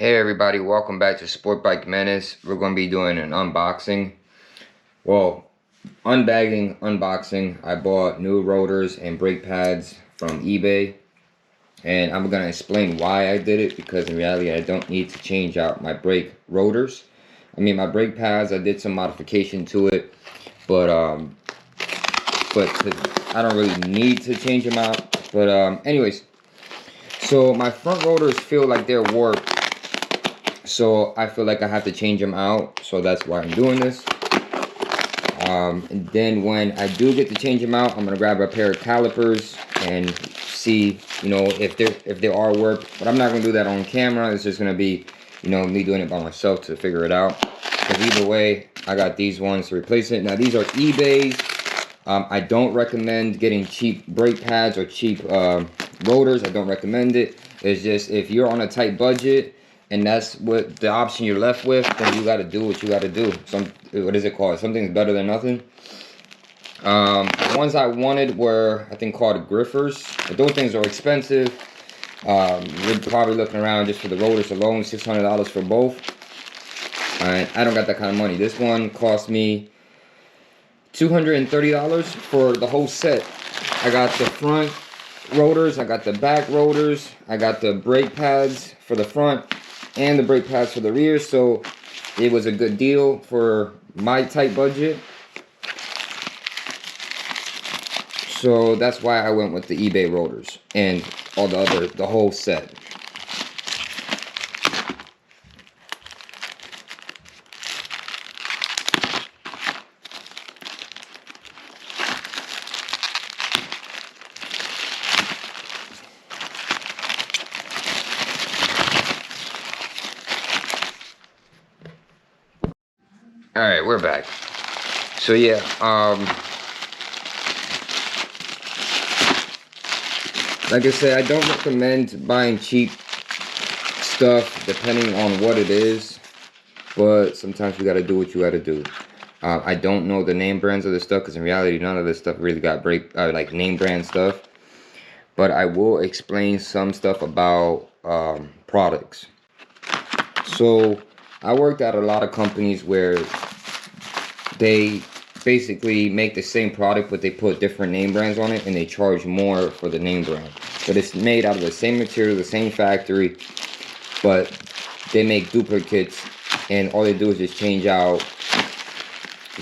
Hey everybody, welcome back to Sport Bike Menace. We're going to be doing an unboxing. Well, unboxing. I bought new rotors and brake pads from eBay. And I'm going to explain why I did it, because in reality I don't need to change out my brake rotors. I mean, my brake pads, I did some modification to it, but I don't really need to change them out. But anyways, so my front rotors feel like they're warped. So I feel like I have to change them out, so that's why I'm doing this. And then when I do get to change them out, I'm gonna grab a pair of calipers and see, if they are warped. But I'm not gonna do that on camera. It's just gonna be, me doing it by myself to figure it out. Because either way, I got these ones to replace it. Now these are eBay's. I don't recommend getting cheap brake pads or cheap rotors. I don't recommend it. It's just, if you're on a tight budget and that's what the option you're left with, then you got to do what you got to do. What is it called? Something's better than nothing. The ones I wanted were, I think, called griffers, but those things are expensive. You're probably looking around just for the rotors alone, $600 for both. I don't got that kind of money. This one cost me $230 for the whole set. I got the front rotors, I got the back rotors, I got the brake pads for the front and the brake pads for the rear, so it was a good deal for my tight budget. So that's why I went with the eBay rotors and all the whole set. All right, we're back. So yeah, like I said, I don't recommend buying cheap stuff depending on what it is, but sometimes you gotta do what you gotta do. I don't know the name brands of this stuff, because in reality, none of this stuff really got like name brand stuff. But I will explain some stuff about products. So I worked at a lot of companies where they basically make the same product, but they put different name brands on it, and they charge more for the name brand. But it's made out of the same material, the same factory, but they make duplicates, and all they do is just change out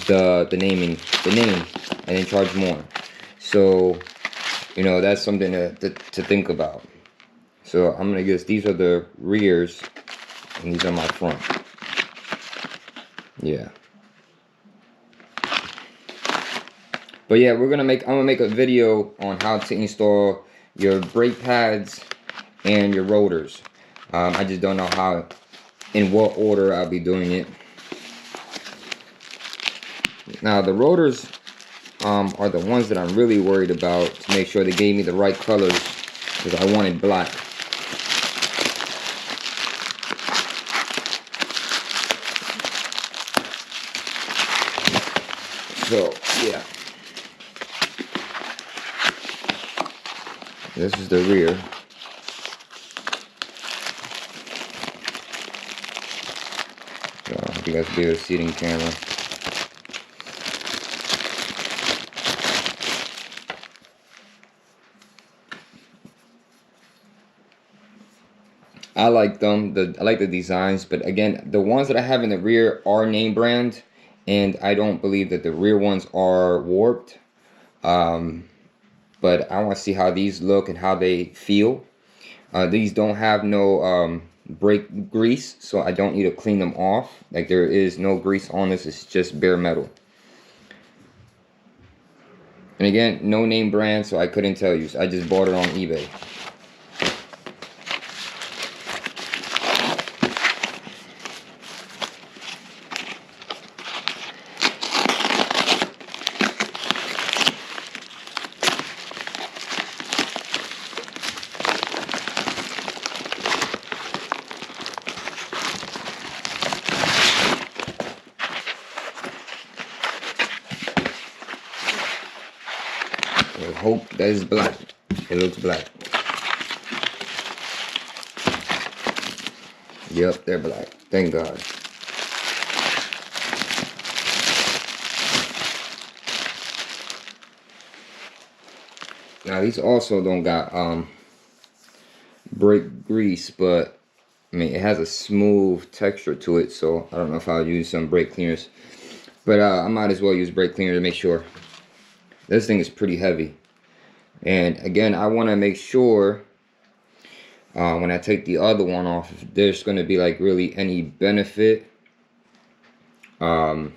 the name, and then charge more. So, that's something to think about. So I'm gonna guess these are the rears, and these are my front. Yeah. But yeah, I'm gonna make a video on how to install your brake pads and your rotors. I just don't know in what order I'll be doing it. Now the rotors are the ones that I'm really worried about, to make sure they gave me the right colors, because I wanted black. So yeah. This is the rear. So I hope you guys be able to see it in camera. I like them. I like the designs, but again, the ones that I have in the rear are name brand, and I don't believe that the rear ones are warped. But I want to see how these look and how they feel. These don't have no brake grease, so I don't need to clean them off. Like, there is no grease on this, it's just bare metal. And again, no name brand, so I couldn't tell you. So I just bought it on eBay. I hope that is black. It looks black. Yep, they're black. Thank God. Now these also don't got brake grease, but I mean it has a smooth texture to it, so I don't know if I'll use some brake cleaners. But I might as well use brake cleaner to make sure. This thing is pretty heavy. And again, I want to make sure when I take the other one off, if there's going to be like really any benefit. And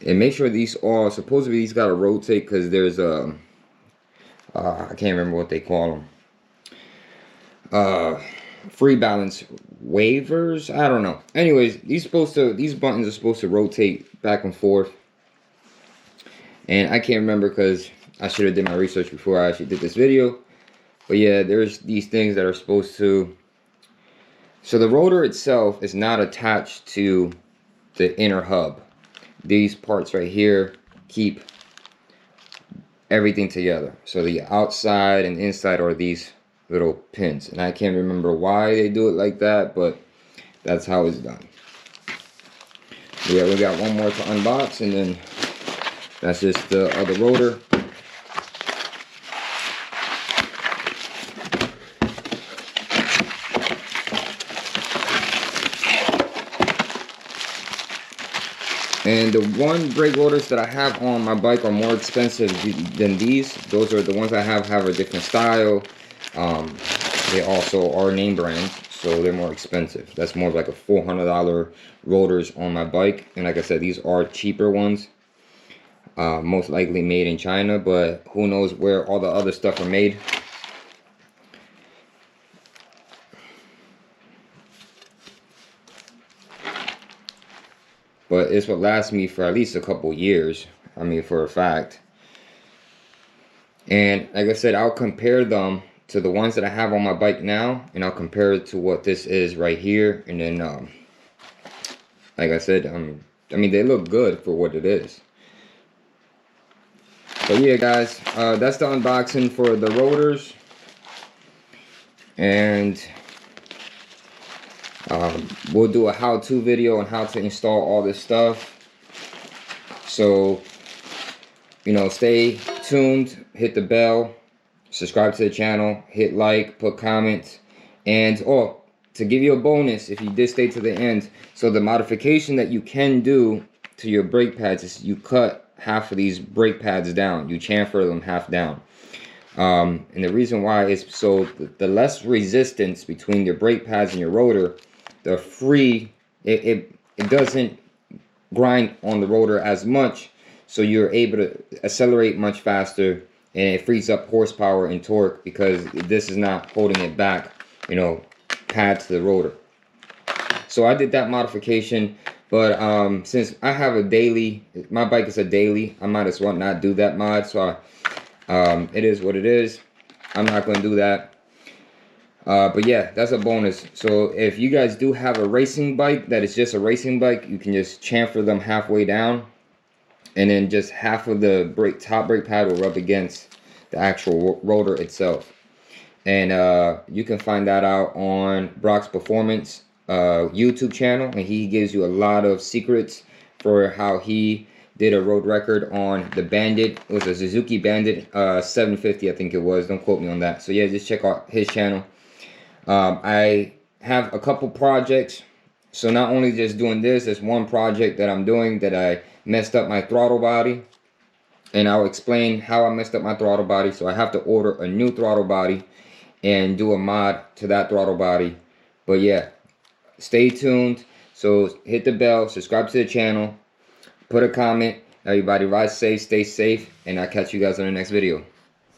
make sure these all, supposedly these got to rotate because there's a, I can't remember what they call them. Free balance waivers, I don't know. Anyways, these buttons are supposed to rotate back and forth. And I can't remember because I should have did my research before I actually did this video. But yeah, there's these things that are supposed to. So the rotor itself is not attached to the inner hub. These parts right here keep everything together. So the outside and inside are these little pins. And I can't remember why they do it like that, but that's how it's done. Yeah, we got one more to unbox, and then that's just the other rotor. And the one brake rotors that I have on my bike are more expensive than these. Those are the ones I have a different style. They also are name brands, so they're more expensive. That's more of like a $400 rotors on my bike. And like I said, these are cheaper ones. Most likely made in China, but who knows where all the other stuff are made. But this will last me for at least a couple years. I mean, for a fact. And like I said, I'll compare them to the ones that I have on my bike now, and I'll compare it to what this is right here. And then, like I said, I mean, they look good for what it is. But yeah, guys, that's the unboxing for the rotors. And we'll do a how-to video on how to install all this stuff. So, you know, stay tuned, hit the bell, subscribe to the channel, hit like, put comments, and to give you a bonus if you did stay to the end. So the modification that you can do to your brake pads is you cut half of these brake pads down. You chamfer them half down. And the reason why is so the less resistance between your brake pads and your rotor, it doesn't grind on the rotor as much, so you're able to accelerate much faster, and it frees up horsepower and torque because this is not holding it back, you know, pad to the rotor. So I did that modification, but since I have a daily, my bike is a daily, I might as well not do that mod. So it is what it is. I'm not going to do that. But yeah, that's a bonus. So if you guys do have a racing bike that is just a racing bike, you can just chamfer them halfway down, and then just half of the top brake pad will rub against the actual rotor itself. And you can find that out on Brock's Performance YouTube channel, and he gives you a lot of secrets for how he did a road record on the Bandit. It was a Suzuki Bandit 750, I think it was. Don't quote me on that. So yeah, just check out his channel. I have a couple projects, so not only just doing this, there's one project that I'm doing that I messed up my throttle body, and I'll explain how I messed up my throttle body. So I have to order a new throttle body and do a mod to that throttle body. But yeah, stay tuned. So hit the bell, subscribe to the channel, put a comment. Everybody ride safe, stay safe, and I'll catch you guys on the next video.